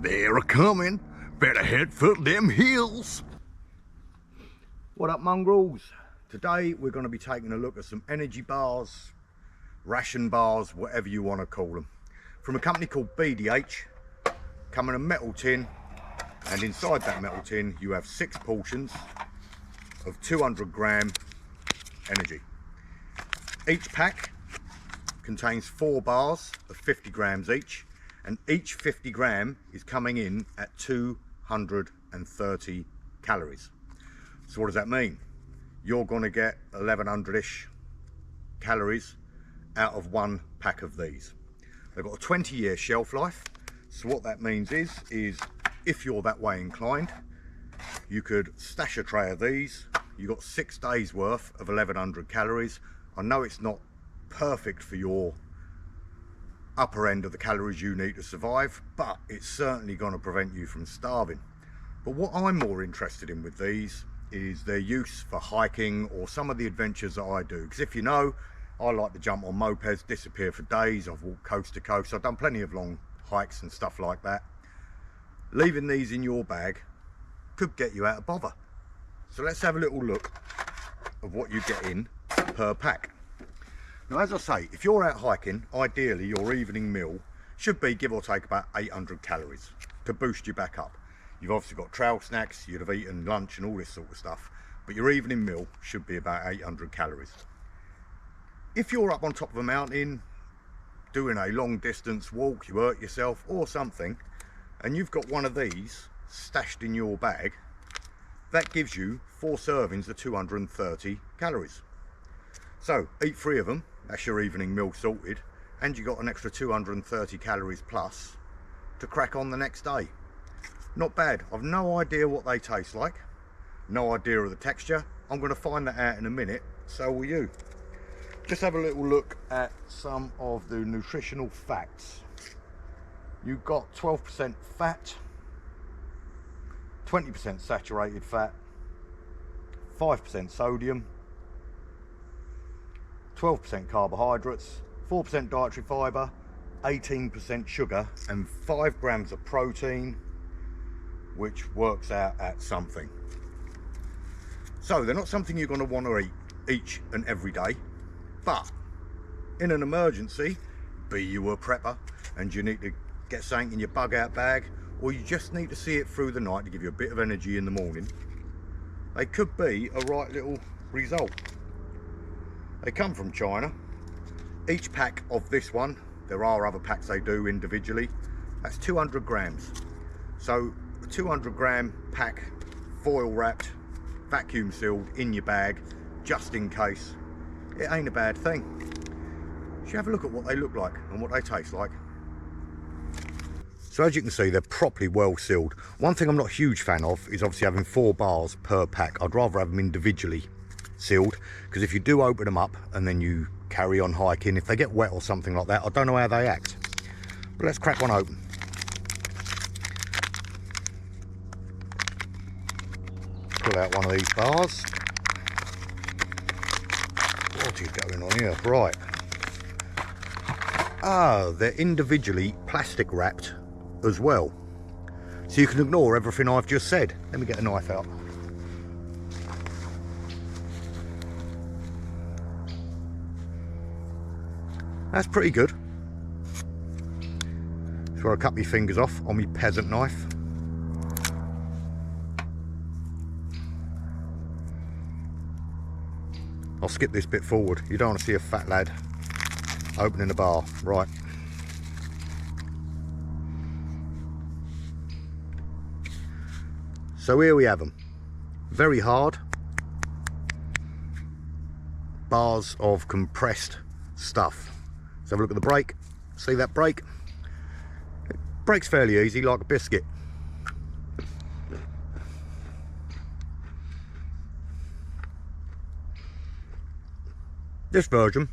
They're a-coming. Better head for them hills. What up, mongrels? Today we're going to be taking a look at some energy bars, ration bars, whatever you want to call them, from a company called BDH. Come in a metal tin, and inside that metal tin you have 6 portions of 200 gram energy. Each pack contains 4 bars of 50 grams each, and each 50 gram is coming in at 230 calories. So what does that mean? You're going to get 1100-ish calories out of one pack of these. They've got a 20-year shelf life. So what that means is if you're that way inclined, you could stash a tray of these. You've got 6 days worth of 1100 calories. I know it's not perfect for your upper end of the calories you need to survive, but it's certainly going to prevent you from starving. But what I'm more interested in with these is their use for hiking or some of the adventures that I do. Because if you know, I like to jump on mopeds, disappear for days. I've walked coast to coast. I've done plenty of long hikes and stuff like that. Leaving these in your bag could get you out of bother. So let's have a little look of what you get in per pack. Now, as I say, if you're out hiking, ideally your evening meal should be give or take about 800 calories to boost you back up. You've obviously got trail snacks, you'd have eaten lunch and all this sort of stuff, but your evening meal should be about 800 calories. If you're up on top of a mountain doing a long distance walk, you hurt yourself or something, and you've got one of these stashed in your bag, that gives you 4 servings of 230 calories. So eat 3 of them, that's your evening meal sorted, and you got an extra 230 calories plus to crack on the next day. Not bad. I've no idea what they taste like, no idea of the texture. I'm going to find that out in a minute, so will you. Just have a little look at some of the nutritional facts. You've got 12% fat, 20% saturated fat, 5% sodium, 12% carbohydrates, 4% dietary fibre, 18% sugar, and 5 grams of protein, which works out at something. So they're not something you're going to want to eat each and every day, but in an emergency, be you a prepper and you need to get something in your bug out bag, or you just need to see it through the night to give you a bit of energy in the morning, they could be a right little result. They come from China. Each pack of this one, there are other packs they do individually, that's 200 grams. So a 200 gram pack, foil wrapped, vacuum sealed in your bag, just in case. It ain't a bad thing. Should have a look at what they look like and what they taste like. So as you can see, they're properly well sealed. One thing I'm not a huge fan of is obviously having 4 bars per pack. I'd rather have them individually sealed, because if you do open them up and then you carry on hiking, if they get wet or something like that, I don't know how they act. But let's crack one open. Pull out one of these bars. What is going on here? Right. Ah, they're individually plastic wrapped as well, so you can ignore everything I've just said. Let me get a knife out. That's pretty good. That's where I cut my fingers off on my peasant knife. I'll skip this bit forward. You don't want to see a fat lad opening a bar. Right. So here we have them. Very hard bars of compressed stuff. Let's have a look at the break. See that break? It breaks fairly easy, like a biscuit. This version,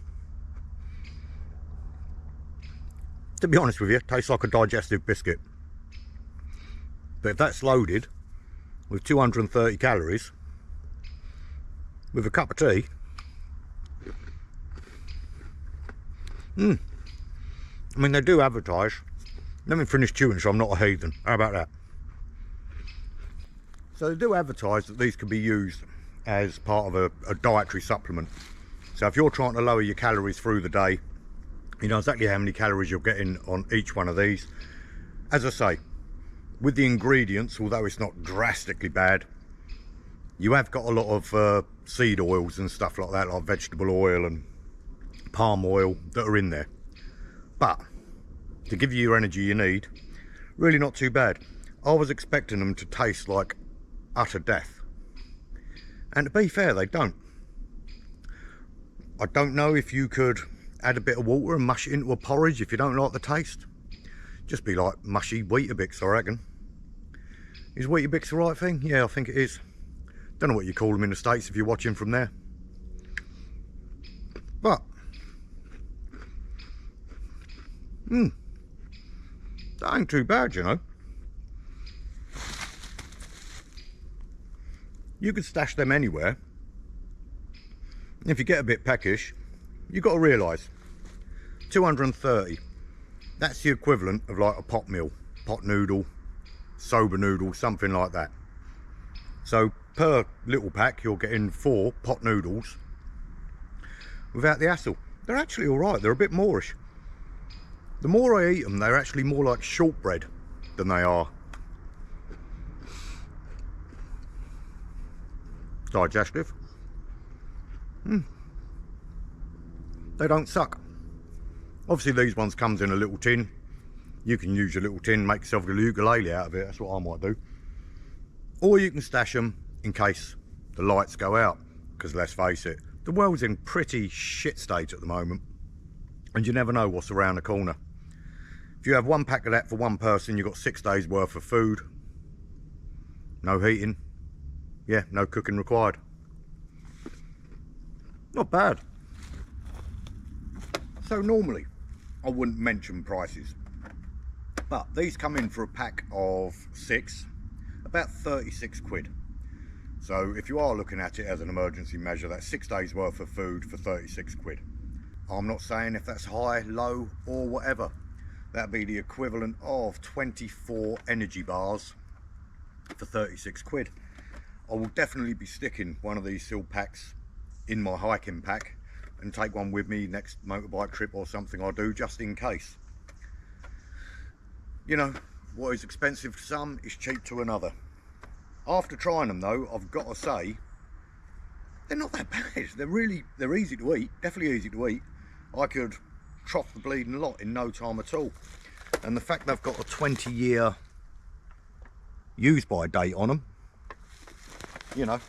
to be honest with you, tastes like a digestive biscuit. But if that's loaded with 230 calories, with a cup of tea, I mean, they do advertise Let me finish chewing so I'm not a heathen. How about that? So they do advertise that these can be used as part of a dietary supplement. So if you're trying to lower your calories through the day, you know exactly how many calories you're getting on each one of these. As I say, with the ingredients, although it's not drastically bad, you have got a lot of seed oils and stuff like that, like vegetable oil and palm oil that are in there. But to give you your energy you need, really not too bad. I was expecting them to taste like utter death. And to be fair, they don't. I don't know if you could add a bit of water and mush it into a porridge if you don't like the taste. Just be like mushy Weetabix, I reckon. Is Weetabix the right thing? Yeah, I think it is. Don't know what you call them in the States if you're watching from there. But, that ain't too bad, you know. You could stash them anywhere. If you get a bit peckish, you've got to realise, 230, that's the equivalent of like a pot meal, pot noodle, soba noodle, something like that. So per little pack, you're getting 4 pot noodles without the hassle. They're actually all right, they're a bit moreish. The more I eat them, they're actually more like shortbread than they are digestive. They don't suck. Obviously these ones comes in a little tin. You can use your little tin, make yourself a ukulele out of it. That's what I might do. Or you can stash them in case the lights go out, because let's face it, the world's in pretty shit state at the moment, and you never know what's around the corner. If you have 1 pack of that for 1 person, you've got 6 days worth of food. No heating. Yeah, no cooking required. Not bad. So normally I wouldn't mention prices, but these come in for a pack of 6, about 36 quid. So if you are looking at it as an emergency measure, that's 6 days worth of food for 36 quid. I'm not saying if that's high, low or whatever. That'd be the equivalent of 24 energy bars for 36 quid. I will definitely be sticking one of these sealed packs in my hiking pack and take one with me next motorbike trip or something I do, just in case. You know, what is expensive to some is cheap to another. After trying them though, I've got to say, they're not that bad. They're easy to eat, definitely easy to eat. I could trough the bleeding lot in no time at all. And the fact they've got a 20-year use by date on them, you know,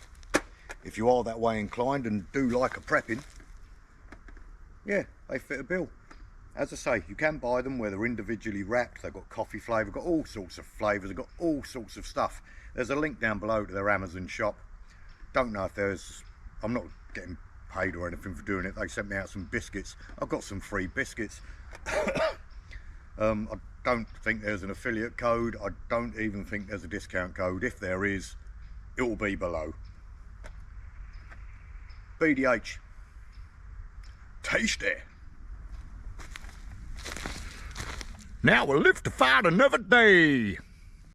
if you are that way inclined and do like a prepping, yeah, they fit a bill. As I say, you can buy them where they're individually wrapped. They've got coffee flavour, got all sorts of flavours, they've got all sorts of stuff. There's a link down below to their Amazon shop. Don't know if there's, I'm not getting paid or anything for doing it. They sent me out some biscuits. I've got some free biscuits. I don't think there's an affiliate code. I don't even think there's a discount code. If there is, it will be below. BDH. Tasty. Now we'll live to fight another day.